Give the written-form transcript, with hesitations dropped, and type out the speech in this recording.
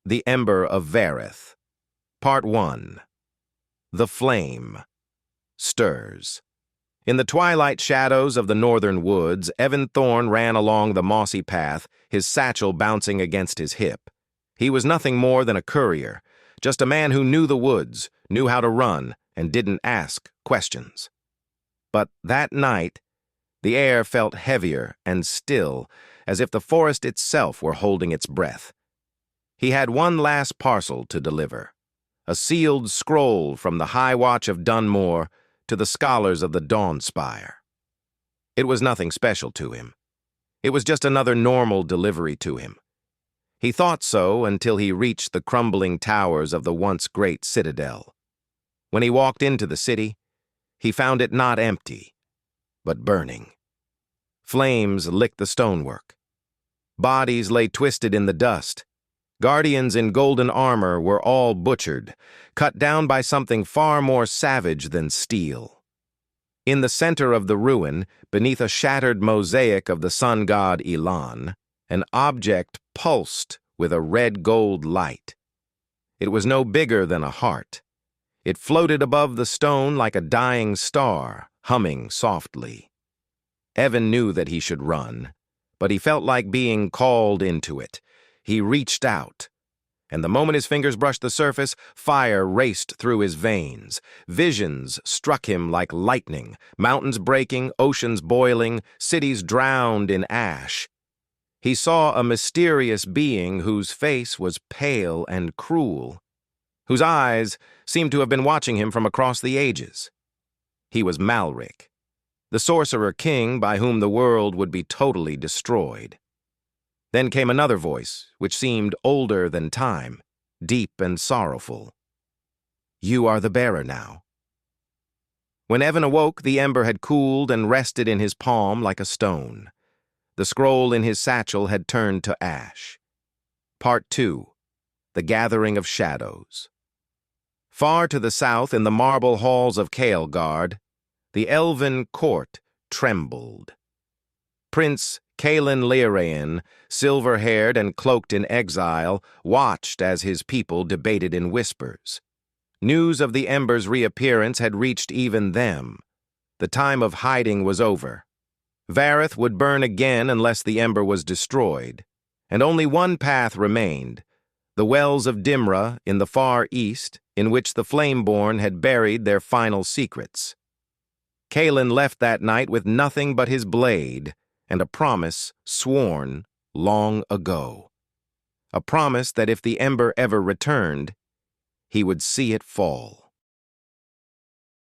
The Ember of Vareth. Part 1. The Flame. Stirs. In the twilight shadows of the northern woods, Evan Thorne ran along the mossy path, his satchel bouncing against his hip. He was nothing more than a courier, just a man who knew the woods, knew how to run, and didn't ask questions. But that night, the air felt heavier and still, as if the forest itself were holding its breath. He had one last parcel to deliver, a sealed scroll from the High Watch of Dunmore to the scholars of the Dawn Spire. It was nothing special to him. It was just another normal delivery to him. He thought so until he reached the crumbling towers of the once great citadel. When he walked into the city, he found it not empty, but burning. Flames licked the stonework. Bodies lay twisted in the dust. Guardians in golden armor were all butchered, cut down by something far more savage than steel. In the center of the ruin, beneath a shattered mosaic of the sun god Elan, an object pulsed with a red-gold light. It was no bigger than a heart. It floated above the stone like a dying star, humming softly. Evan knew that he should run, but he felt like being called into it. He reached out, and the moment his fingers brushed the surface, fire raced through his veins. Visions struck him like lightning, mountains breaking, oceans boiling, cities drowned in ash. He saw a mysterious being whose face was pale and cruel, whose eyes seemed to have been watching him from across the ages. He was Malric, the sorcerer king by whom the world would be totally destroyed. Then came another voice, which seemed older than time, deep and sorrowful. "You are the bearer now." When Evan awoke, the ember had cooled and rested in his palm like a stone. The scroll in his satchel had turned to ash. Part 2. The Gathering of Shadows. Far to the south, in the marble halls of Kaelgard, the elven court trembled. Prince Kaelin Lyraean, silver-haired and cloaked in exile, watched as his people debated in whispers. News of the Ember's reappearance had reached even them. The time of hiding was over. Vareth would burn again unless the Ember was destroyed, and only one path remained, the wells of Dimra in the far east, in which the Flameborn had buried their final secrets. Kaelin left that night with nothing but his blade, and a promise sworn long ago. A promise that if the Ember ever returned, he would see it fall.